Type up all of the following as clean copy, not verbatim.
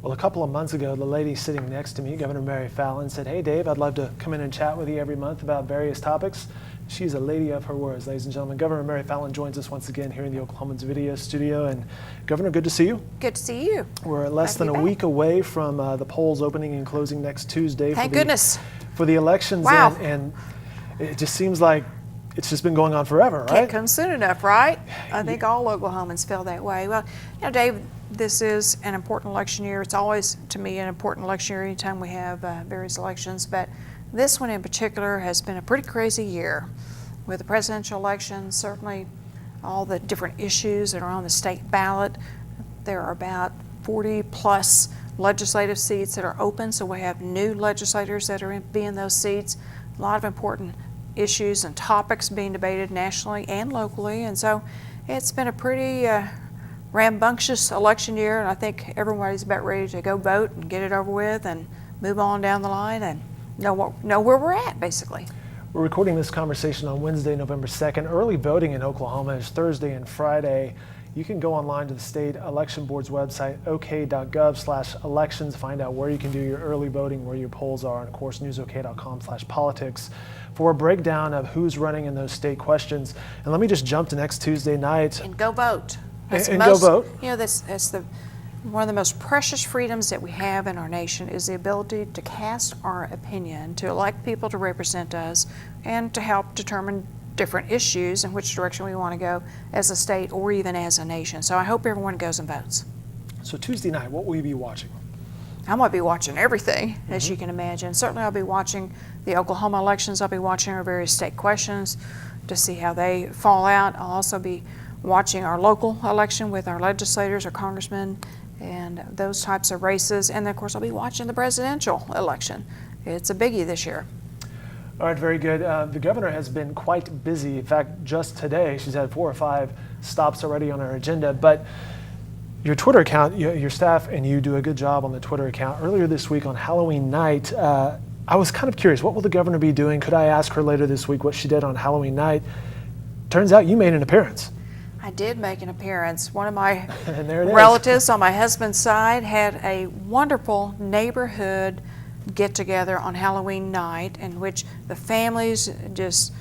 Well, a couple of months ago, the lady sitting next to me, Governor Mary Fallin, said, "Hey, Dave, I'd love to come in and chat with you every month about various topics." She's a lady of her words, ladies and gentlemen. Governor Mary Fallin joins us once again here in the Oklahoman's video studio. And Governor, good to see you. Good to see you. We're less than a week away from the polls opening and closing next Tuesday. Thank goodness. For the elections. Wow. And it just seems like it's just been going on forever, right? Can't come soon enough, right? I think all Oklahomans feel that way. Well, you know, Dave, this is an important election year. It's always, to me, an important election year anytime we have various elections. But this one in particular has been a pretty crazy year. With the presidential election, certainly all the different issues that are on the state ballot. There are about 40 plus legislative seats that are open, so we have new legislators that are in those seats. A lot of important issues and topics being debated nationally and locally, and so it's been a pretty rambunctious election year, and I think everybody's about ready to go vote and get it over with and move on down the line and know where we're at, basically. We're recording this conversation on Wednesday, November 2nd. Early voting in Oklahoma is Thursday and Friday. You can go online to the state election board's website, ok.gov/elections, find out where you can do your early voting, where your polls are, and of course, newsok.com/politics for a breakdown of who's running in those state questions. And let me just jump to next Tuesday night. And go vote. Go vote. You know, that's one of the most precious freedoms that we have in our nation is the ability to cast our opinion, to elect people to represent us, and to help determine different issues and which direction we want to go as a state or even as a nation. So I hope everyone goes and votes. So Tuesday night, what will you be watching? I'm going to be watching everything, as you can imagine. Certainly I'll be watching the Oklahoma elections. I'll be watching our various state questions to see how they fall out. I'll also be watching our local election with our legislators, our congressmen, and those types of races. And then, of course, I'll be watching the presidential election. It's a biggie this year. All right, very good. The governor has been quite busy. In fact, just today, she's had 4 or 5 stops already on her agenda. But your Twitter account, your staff and you do a good job on the Twitter account. Earlier this week on Halloween night, I was kind of curious, what will the governor be doing? Could I ask her later this week what she did on Halloween night? Turns out you made an appearance. I did make an appearance. One of my relatives on my husband's side had a wonderful neighborhood get-together on Halloween night in which the families just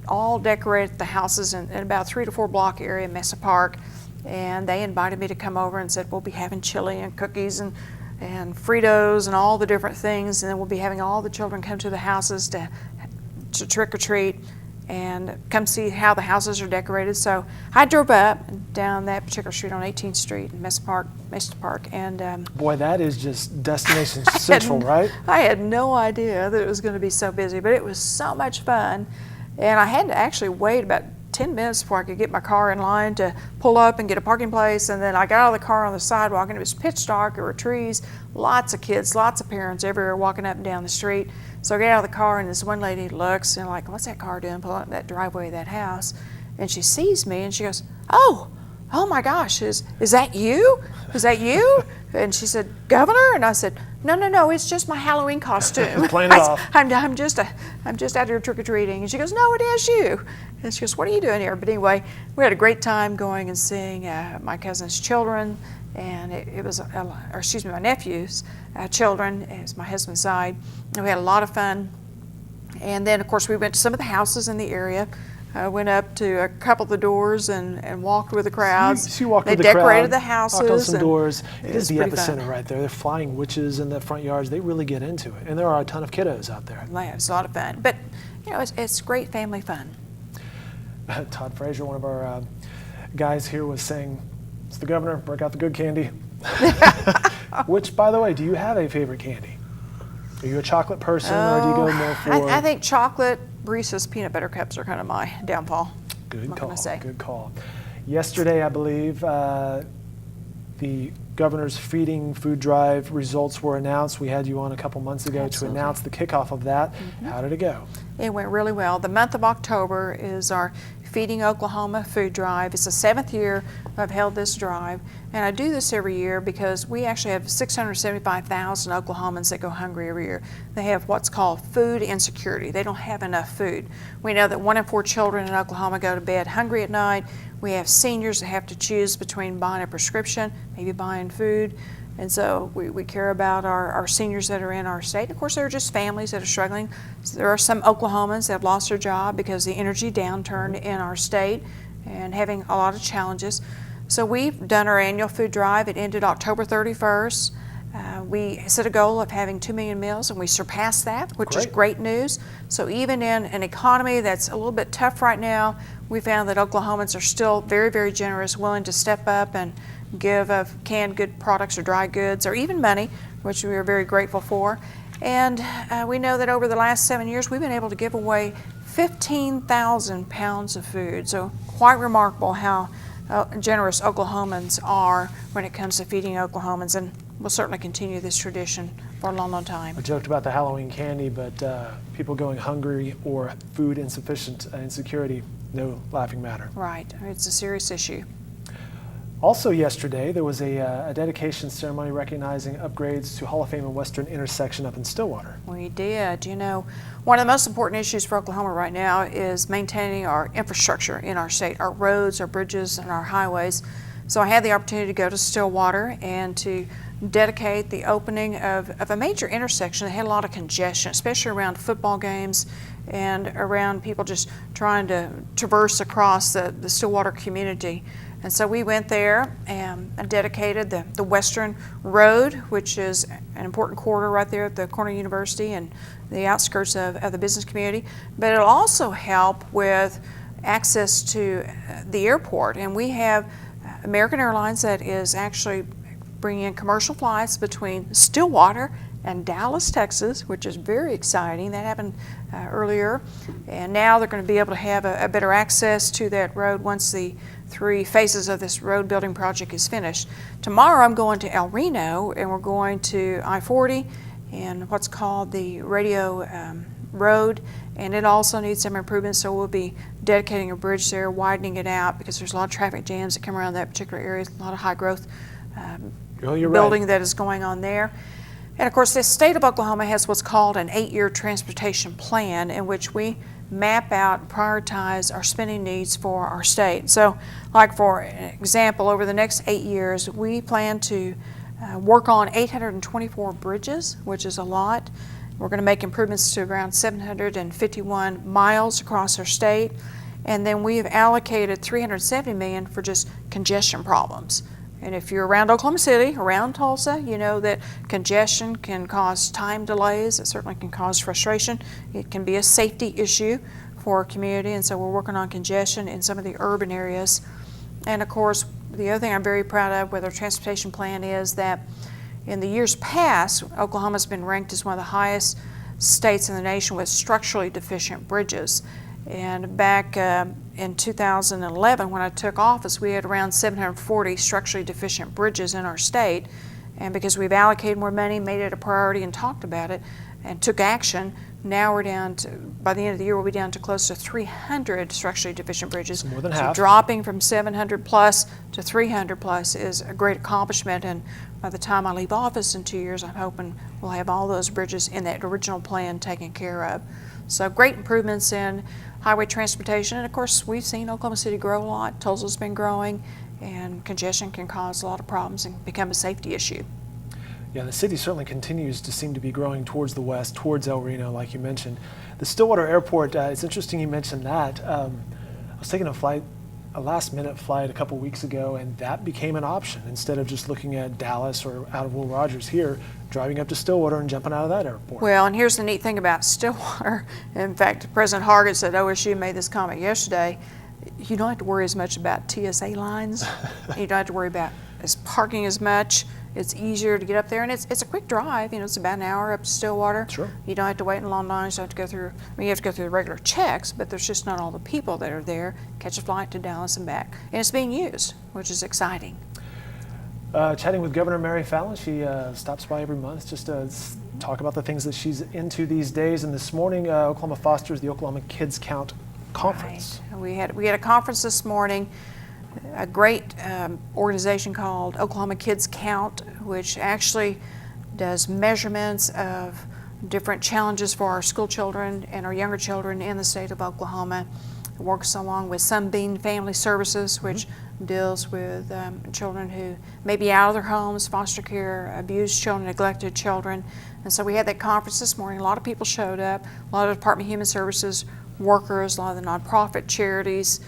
all decorated the houses in about a 3 to 4 block area in Mesa Park, and they invited me to come over and said we'll be having chili and cookies and Fritos and all the different things, and then we'll be having all the children come to the houses to trick-or-treat and come see how the houses are decorated. So I drove up down that particular street on 18th Street in Mesa Park, and boy, that is just destination central, right? I had no idea that it was going to be so busy, but it was so much fun, and I had to actually wait about 10 minutes before I could get my car in line to pull up and get a parking place, and then I got out of the car on the sidewalk, and it was pitch dark. There were trees, lots of kids, lots of parents everywhere walking up and down the street. So I get out of the car, and this one lady looks and like, what's that car doing pulling up that driveway of that house? And she sees me, and she goes, oh my gosh, is that you? Is that you? And she said, Governor? And I said, no, it's just my Halloween costume. Playing it off. I'm just out here trick-or-treating. And she goes, no, it is you. And she goes, what are you doing here? But anyway, we had a great time going and seeing my cousin's children, and it was, my nephew's children. It was my husband's side. And we had a lot of fun. And then, of course, we went to some of the houses in the area. Went up to a couple of the doors and walked with the crowds. She walked with the crowd. They decorated crowd, the houses. Knocked on some doors. It is the epicenter right there. They're flying witches in the front yards. They really get into it. And there are a ton of kiddos out there. Yeah, it's a lot of fun. But, you know, it's great family fun. Todd Frazier, one of our guys here, was saying, it's the governor, break out the good candy. Which, by the way, do you have a favorite candy? Are you a chocolate person, or do you go more for... I think chocolate, Reese's peanut butter cups are kind of my downfall. Good call, good call. Yesterday, I believe, the governor's feeding food drive results were announced. We had you on a couple months ago to announce the kickoff of that. How did it go? It went really well. The month of October is our Feeding Oklahoma food drive. It's the 7th year I've held this drive, and I do this every year because we actually have 675,000 Oklahomans that go hungry every year. They have what's called food insecurity. They don't have enough food. We know that 1 in 4 children in Oklahoma go to bed hungry at night. We have seniors that have to choose between buying a prescription, maybe buying food, And so we care about our seniors that are in our state. Of course, there are just families that are struggling. There are some Oklahomans that have lost their job because of the energy downturn in our state and having a lot of challenges. So we've done our annual food drive. It ended October 31st. We set a goal of having 2 million meals, and we surpassed that, which is great news. So even in an economy that's a little bit tough right now, we found that Oklahomans are still very, very generous, willing to step up and give of canned good products or dry goods or even money, which we are very grateful for. And we know that over the last 7 years, we've been able to give away 15,000 pounds of food. So quite remarkable how generous Oklahomans are when it comes to feeding Oklahomans. And we'll certainly continue this tradition for a long, long time. I joked about the Halloween candy, but people going hungry or food insecurity, no laughing matter. Right. It's a serious issue. Also yesterday, there was a dedication ceremony recognizing upgrades to Hall of Fame and Western intersection up in Stillwater. We did. You know, one of the most important issues for Oklahoma right now is maintaining our infrastructure in our state, our roads, our bridges, and our highways. So I had the opportunity to go to Stillwater and to dedicate the opening of a major intersection that had a lot of congestion, especially around football games and around people just trying to traverse across the Stillwater community. And so we went there and dedicated the Western Road, which is an important corridor right there at the corner of University and the outskirts of the business community. But it'll also help with access to the airport. And we have American Airlines that is actually bringing in commercial flights between Stillwater and Dallas, Texas, which is very exciting. That happened earlier. And now they're going to be able to have a better access to that road once the 3 phases of this road building project is finished. Tomorrow I'm going to El Reno, and we're going to I-40 and what's called the Radio Road, and it also needs some improvements, so we'll be dedicating a bridge there, widening it out because there's a lot of traffic jams that come around that particular area, a lot of high growth building that is going on there. And of course, the state of Oklahoma has what's called an 8-year transportation plan in which we map out and prioritize our spending needs for our state. So, like for example, over the next 8 years, we plan to work on 824 bridges, which is a lot. We're going to make improvements to around 751 miles across our state. And then we have allocated $370 million for just congestion problems. And if you're around Oklahoma City, around Tulsa, you know that congestion can cause time delays. It certainly can cause frustration. It can be a safety issue for our community, and so we're working on congestion in some of the urban areas. And of course, the other thing I'm very proud of with our transportation plan is that in the years past, Oklahoma's been ranked as one of the highest states in the nation with structurally deficient bridges. And back in 2011, when I took office, we had around 740 structurally deficient bridges in our state. And because we've allocated more money, made it a priority, and talked about it, and took action, now we're down to, by the end of the year, we'll be down to close to 300 structurally deficient bridges. So more than so half. Dropping from 700 plus to 300 plus is a great accomplishment. And by the time I leave office in 2 years, I'm hoping we'll have all those bridges in that original plan taken care of. So great improvements in highway transportation. And of course, we've seen Oklahoma City grow a lot. Tulsa's been growing, and congestion can cause a lot of problems and become a safety issue. Yeah, the city certainly continues to seem to be growing towards the west, towards El Reno, like you mentioned. The Stillwater Airport, it's interesting you mentioned that. I was taking a last-minute flight a couple weeks ago, and that became an option instead of just looking at Dallas or out of Will Rogers here, driving up to Stillwater and jumping out of that airport. Well, and here's the neat thing about Stillwater. In fact, President Hargett at OSU made this comment yesterday. You don't have to worry as much about TSA lines. You don't have to worry about parking as much. It's easier to get up there, and it's a quick drive. You know, it's about an hour up to Stillwater. Sure. You don't have to wait in long lines. You don't have to go through. I mean, you have to go through the regular checks, but there's just not all the people that are there. Catch a flight to Dallas and back, and it's being used, which is exciting. Chatting with Governor Mary Fallin, she stops by every month just to talk about the things that she's into these days. And this morning, Oklahoma fosters the Oklahoma Kids Count Conference. Right. We had a conference this morning. A great organization called Oklahoma Kids Count, which actually does measurements of different challenges for our school children and our younger children in the state of Oklahoma. It works along with Sunbeam Family Services, which deals with children who may be out of their homes, foster care, abused children, neglected children. And so we had that conference this morning. A lot of people showed up, a lot of Department of Human Services workers, a lot of the nonprofit charities,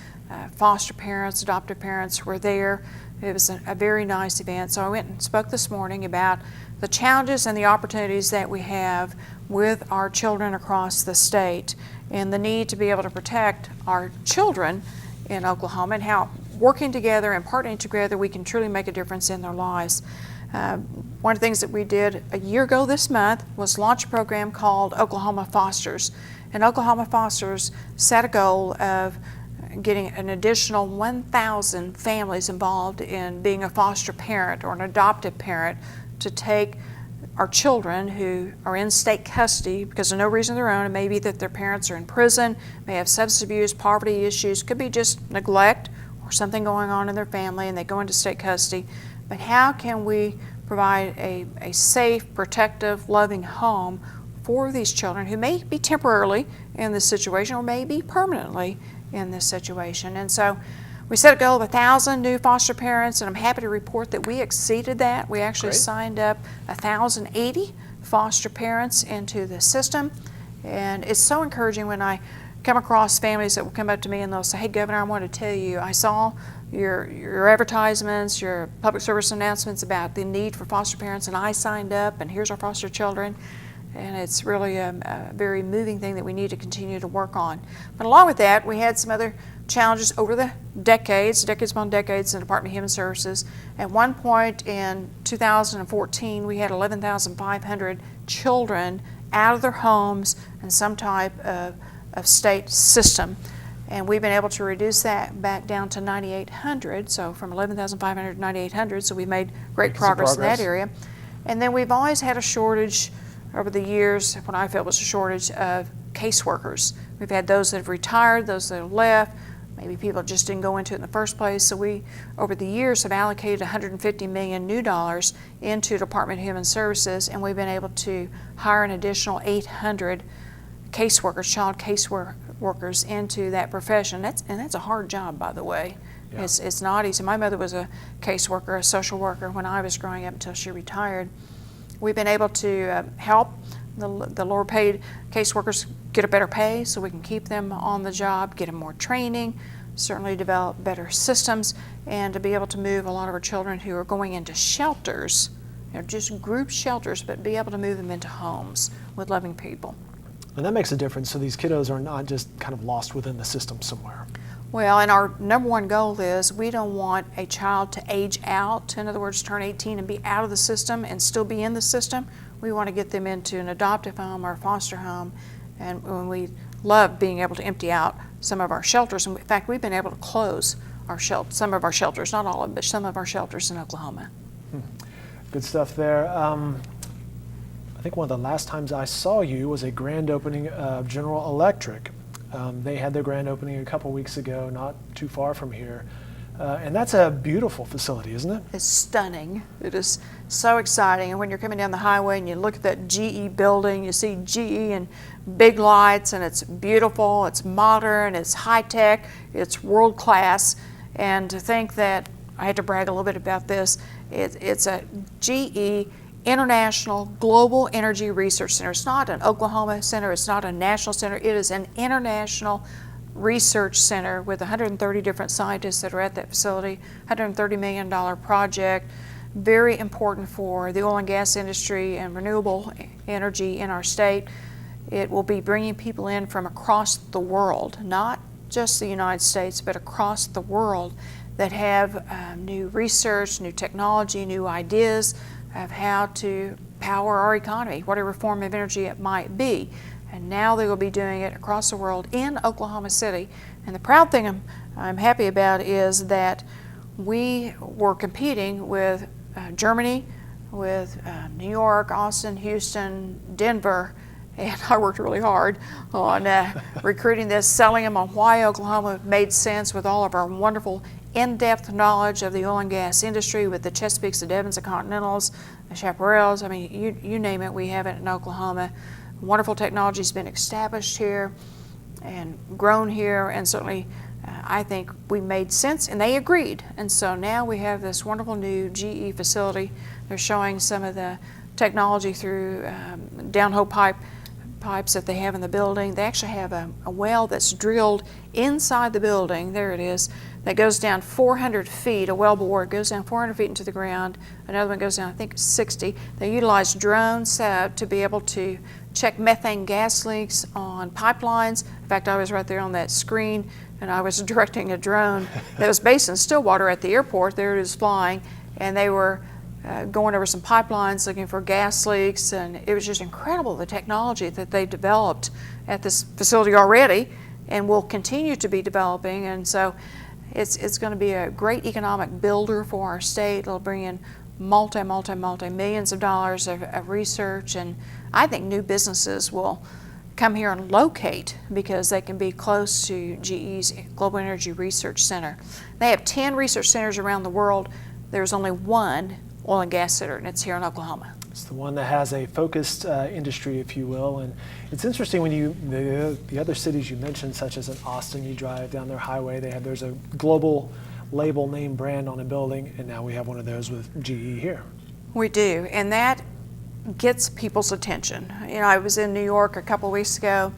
foster parents, adoptive parents were there. It was a very nice event. So I went and spoke this morning about the challenges and the opportunities that we have with our children across the state and the need to be able to protect our children in Oklahoma and how working together and partnering together we can truly make a difference in their lives. One of the things that we did a year ago this month was launch a program called Oklahoma Fosters. And Oklahoma Fosters set a goal of getting an additional 1,000 families involved in being a foster parent or an adoptive parent to take our children who are in state custody because of no reason of their own. It may be that their parents are in prison, may have substance abuse, poverty issues, could be just neglect or something going on in their family and they go into state custody. But how can we provide a safe, protective, loving home for these children who may be temporarily in this situation or may be permanently in this situation? And so we set a goal of 1,000 new foster parents, and I'm happy to report that we exceeded that. We actually signed up 1,080 foster parents into the system, and it's so encouraging when I come across families that will come up to me and they'll say, "Hey, Governor, I want to tell you, I saw your advertisements, your public service announcements about the need for foster parents, and I signed up, and here's our foster children." And it's really a very moving thing that we need to continue to work on. But along with that, we had some other challenges over the decades upon decades in the Department of Human Services. At one point in 2014, we had 11,500 children out of their homes in some type of state system. And we've been able to reduce that back down to 9,800, so from 11,500 to 9,800, so we've made great progress in that area. And then we've always had a shortage over the years, what I felt was a shortage of caseworkers. We've had those that have retired, those that have left, maybe people just didn't go into it in the first place. So we, over the years, have allocated $150 million new dollars into Department of Human Services, and we've been able to hire an additional 800 caseworkers, child caseworkers into that profession. That's a hard job, by the way. Yeah. It's not easy. My mother was a caseworker, a social worker when I was growing up until she retired. We've been able to help the lower paid caseworkers get a better pay so we can keep them on the job, get them more training, certainly develop better systems, and to be able to move a lot of our children who are going into shelters, just group shelters, but be able to move them into homes with loving people. And that makes a difference, so these kiddos are not just kind of lost within the system somewhere. Well, and our number one goal is we don't want a child to age out, in other words, turn 18 and be out of the system and still be in the system. We want to get them into an adoptive home or a foster home, and we love being able to empty out some of our shelters. In fact, we've been able to close some of our shelters, not all of them, but some of our shelters in Oklahoma. Good stuff there. I think one of the last times I saw you was a grand opening of General Electric. They had their grand opening a couple weeks ago, not too far from here. And that's a beautiful facility, isn't it? It's stunning. It is so exciting. And when you're coming down the highway and you look at that GE building, you see GE and big lights, and it's beautiful, it's modern, it's high-tech, it's world-class. And to think that, I had to brag a little bit about this, it's a GE International Global Energy Research Center. It's not an Oklahoma center, it's not a national center, it is an international research center with 130 different scientists that are at that facility, $130 million project, very important for the oil and gas industry and renewable energy in our state. It will be bringing people in from across the world, not just the United States, but across the world that have new research, new technology, new ideas of how to power our economy, whatever form of energy it might be. And now they will be doing it across the world in Oklahoma City. And the proud thing I'm happy about is that we were competing with Germany, with New York, Austin, Houston, Denver, and I worked really hard on recruiting this, selling them on why Oklahoma made sense with all of our wonderful in-depth knowledge of the oil and gas industry with the Chesapeakes, the Devons, the Continentals, the Chaparrals. I mean, you name it, we have it in Oklahoma. Wonderful technology has been established here and grown here, and certainly I think we made sense, and they agreed. And so now we have this wonderful new GE facility. They're showing some of the technology through downhole pipes that they have in the building. They actually have a well that's drilled inside the building, there it is, that goes down 400 feet, a well bore goes down 400 feet into the ground. Another one goes down, I think, 60. They utilize drones to be able to check methane gas leaks on pipelines. In fact, I was right there on that screen, and I was directing a drone that was based in Stillwater at the airport. There it is flying, and they were going over some pipelines looking for gas leaks, and it was just incredible, the technology that they developed at this facility already and will continue to be developing. And so it's going to be a great economic builder for our state. It'll bring in multi-millions of dollars of research, and I think new businesses will come here and locate because they can be close to GE's Global Energy Research Center. They have 10 research centers around the world. There's only one oil and gas center, and it's here in Oklahoma. It's the one that has a focused industry, if you will. And it's interesting when the other cities you mentioned, such as in Austin, you drive down their highway, there's a global label name brand on a building, and now we have one of those with GE here. We do, and that gets people's attention. You know, I was in New York a couple weeks ago,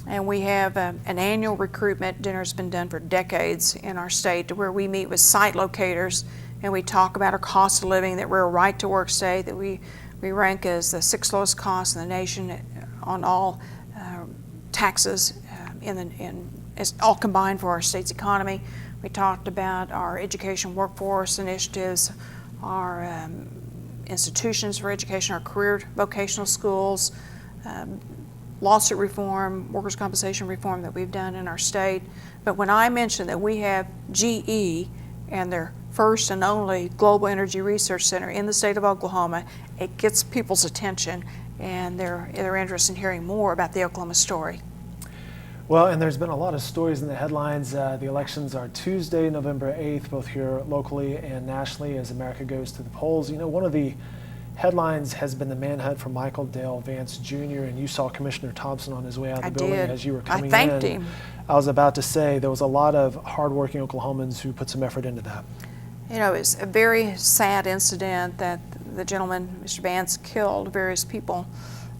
and we have an annual recruitment dinner that's been done for decades in our state, to where we meet with site locators and we talk about our cost of living, that we're a right to work state, that we rank as the 6th lowest cost in the nation on all taxes it's all combined for our state's economy. We talked about our education workforce initiatives, our institutions for education, our career vocational schools, lawsuit reform, workers' compensation reform that we've done in our state. But when I mentioned that we have GE and their first and only Global Energy Research Center in the state of Oklahoma, it gets people's attention, and they're interested in hearing more about the Oklahoma story. Well, and there's been a lot of stories in the headlines. The elections are Tuesday, November 8th, both here locally and nationally as America goes to the polls. You know, one of the headlines has been the manhunt for Michael Dale Vance Jr., and you saw Commissioner Thompson on his way out of the building as you were coming in. I thanked him. I was about to say there was a lot of hardworking Oklahomans who put some effort into that. You know, it's a very sad incident that the gentleman, Mr. Vance, killed various people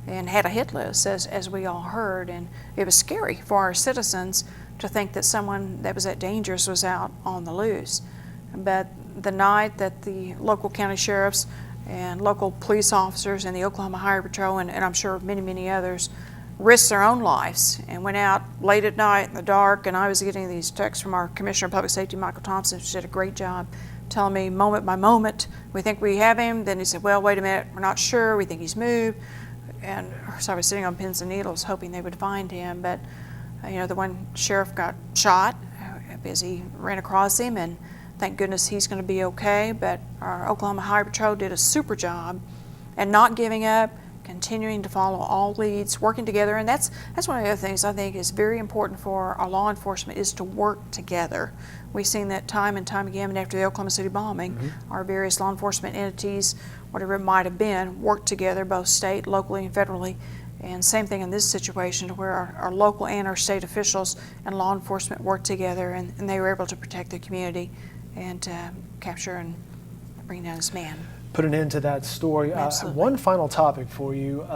and had a hit list, as we all heard, and it was scary for our citizens to think that someone that was that dangerous was out on the loose. But the night that the local county sheriffs and local police officers and the Oklahoma Highway Patrol, and I'm sure many others, risked their own lives and went out late at night in the dark, and I was getting these texts from our Commissioner of Public Safety, Michael Thompson, who did a great job telling me moment by moment, we think we have him. Then he said, well, wait a minute, we're not sure, we think he's moved. And so I was sitting on pins and needles hoping they would find him. But you know, the one sheriff got shot as he ran across him, and thank goodness he's going to be okay. But our Oklahoma Highway Patrol did a super job and not giving up, continuing to follow all leads, working together. And that's one of the other things I think is very important for our law enforcement, is to work together. We've seen that time and time again after the Oklahoma City bombing. Our various law enforcement entities, whatever it might have been, worked together, both state, locally, and federally. And same thing in this situation, where our local and our state officials and law enforcement worked together, and they were able to protect the community and capture and bring down this man. Put an end to that story. One final topic for you.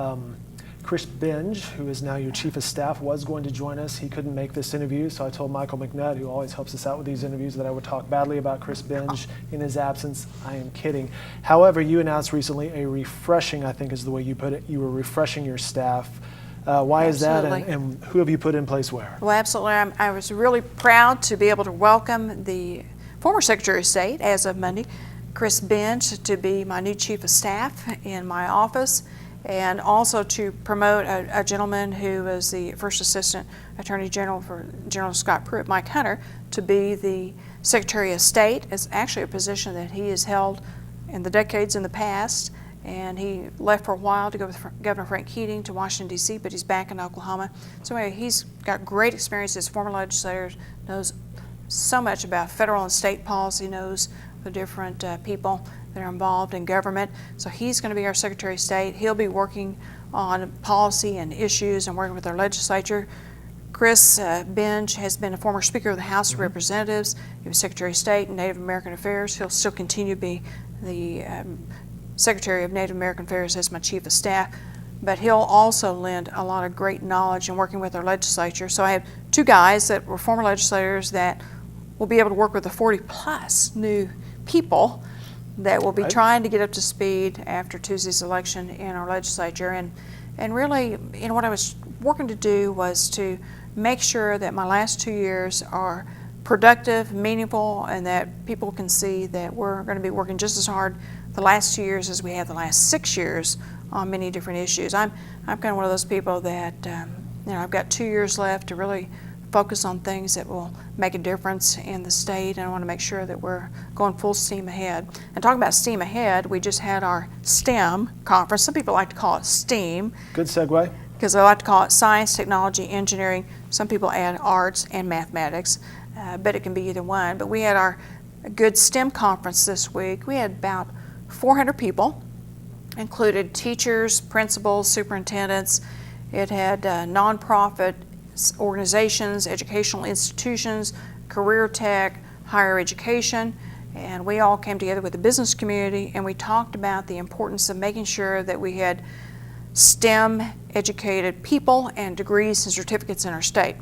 Chris Benge, who is now your chief of staff, was going to join us. He couldn't make this interview, so I told Michael McNutt, who always helps us out with these interviews, that I would talk badly about Chris Benge in his absence. I am kidding. However, you announced recently a refreshing, I think is the way you put it, you were refreshing your staff. Why is that, and who have you put in place where? Well, absolutely. I was really proud to be able to welcome the former Secretary of State, as of Monday, Chris Benge, to be my new chief of staff in my office, and also to promote a gentleman who was the first assistant attorney general for General Scott Pruitt, Mike Hunter, to be the Secretary of State. It's actually a position that he has held in the decades in the past, and he left for a while to go with Governor Frank Keating to Washington, D.C., but he's back in Oklahoma. So anyway, he's got great experience as former legislator, knows so much about federal and state policy, knows the different people that are involved in government. So he's going to be our Secretary of State. He'll be working on policy and issues and working with our legislature. Chris Benj has been a former Speaker of the House of Representatives. He was Secretary of State and Native American Affairs. He'll still continue to be the Secretary of Native American Affairs as my Chief of Staff, but he'll also lend a lot of great knowledge in working with our legislature. So I have two guys that were former legislators that will be able to work with the 40-plus new people that will be trying to get up to speed after Tuesday's election in our legislature. And really, you know, what I was working to do was to make sure that my last 2 years are productive, meaningful, and that people can see that we're going to be working just as hard the last 2 years as we have the last 6 years on many different issues. I'm kind of one of those people that, you know, I've got 2 years left to really focus on things that will make a difference in the state, and I want to make sure that we're going full steam ahead. And talking about steam ahead, we just had our STEM conference. Some people like to call it STEAM. Good segue. Because I like to call it science, technology, engineering. Some people add arts and mathematics, but it can be either one. But we had our good STEM conference this week. We had about 400 people, included teachers, principals, superintendents. It had nonprofit organizations, educational institutions, career tech, higher education, and we all came together with the business community and we talked about the importance of making sure that we had STEM educated people and degrees and certificates in our state.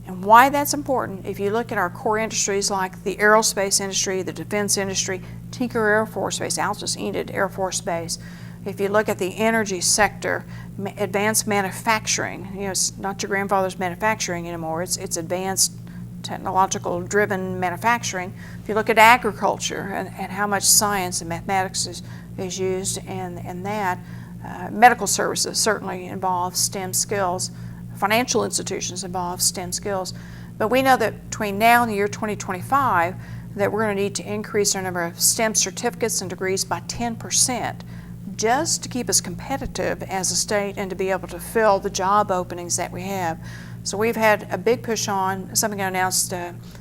And why that's important, if you look at our core industries like the aerospace industry, the defense industry, Tinker Air Force Base, Altus Enid Air Force Base. If you look at the energy sector, advanced manufacturing, you know, it's not your grandfather's manufacturing anymore, it's advanced technological driven manufacturing. If you look at agriculture and how much science and mathematics is used and that, medical services certainly involve STEM skills. Financial institutions involve STEM skills. But we know that between now and the year 2025 that we're going to need to increase our number of STEM certificates and degrees by 10%. Just to keep us competitive as a state and to be able to fill the job openings that we have. So we've had a big push on something I announced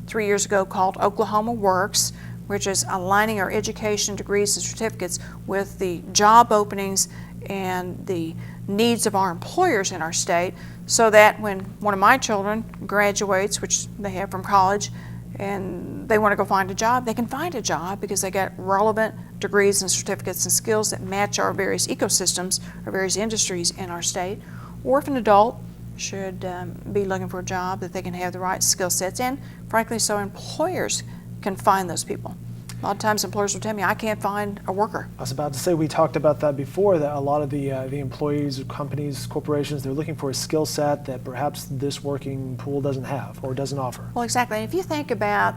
3 years ago called Oklahoma Works, which is aligning our education, degrees, and certificates with the job openings and the needs of our employers in our state, so that when one of my children graduates, which they have from college, and they want to go find a job, they can find a job because they got relevant degrees and certificates and skills that match our various ecosystems, our various industries in our state. Or if an adult should be looking for a job, that they can have the right skill sets, and frankly, so employers can find those people. A lot of times employers will tell me, I can't find a worker. I was about to say, we talked about that before, that a lot of the employees, companies, corporations, they're looking for a skill set that perhaps this working pool doesn't have or doesn't offer. Well, exactly. And if you think about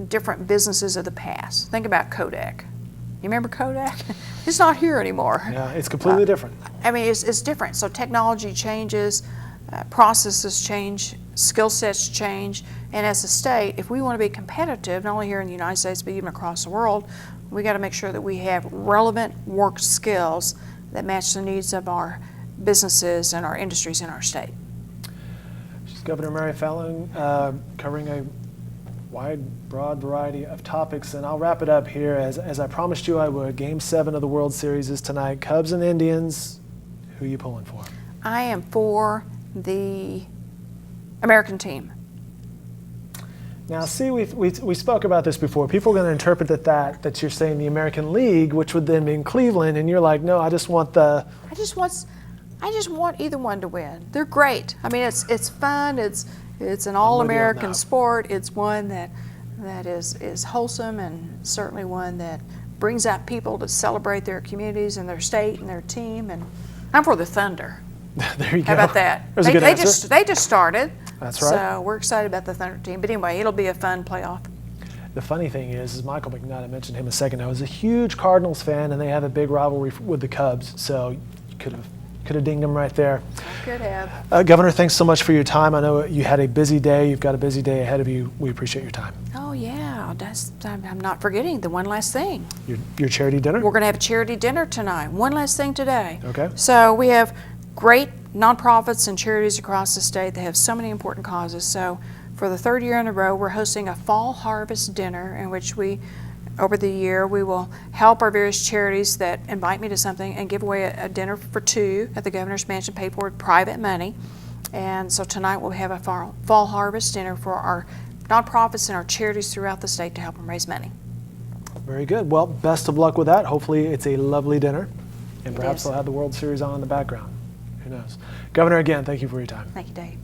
different businesses of the past, think about Kodak. You remember Kodak? It's not here anymore. Yeah, it's completely different. I mean, it's different. So technology changes, processes change, skill sets change, and as a state, if we want to be competitive, not only here in the United States, but even across the world, we got to make sure that we have relevant work skills that match the needs of our businesses and our industries in our state. She's Governor Mary Fallin, covering a wide, broad variety of topics, and I'll wrap it up here. As I promised you I would, Game 7 of the World Series is tonight. Cubs and Indians, who are you pulling for? I am for the American team. Now, see, we spoke about this before. People are going to interpret that you're saying the American League, which would then mean Cleveland, and you're like, no, I just want either one to win. They're great. I mean, it's fun. It's an all-American sport. It's one that is wholesome, and certainly one that brings out people to celebrate their communities and their state and their team. And I'm for the Thunder. There you go. How about that? There's a good answer. They just started. That's right. So we're excited about the Thunder team. But anyway, it'll be a fun playoff. The funny thing is Michael McNutt, I mentioned him a second ago, is a huge Cardinals fan, and they have a big rivalry with the Cubs. So you could have dinged him right there. I could have. Governor, thanks so much for your time. I know you had a busy day. You've got a busy day ahead of you. We appreciate your time. Oh, yeah. I'm not forgetting the one last thing. Your charity dinner? We're going to have a charity dinner tonight. One last thing today. Okay. So we have great nonprofits and charities across the state that have so many important causes. So for the third year in a row, we're hosting a fall harvest dinner in which over the year, we will help our various charities that invite me to something and give away a dinner for two at the Governor's Mansion paid for with private money. And so tonight we'll have a fall harvest dinner for our nonprofits and our charities throughout the state to help them raise money. Very good. Well, best of luck with that. Hopefully it's a lovely dinner, and It perhaps is. they'll have the World Series on in the background. Who knows? Governor, again, thank you for your time. Thank you, Dave.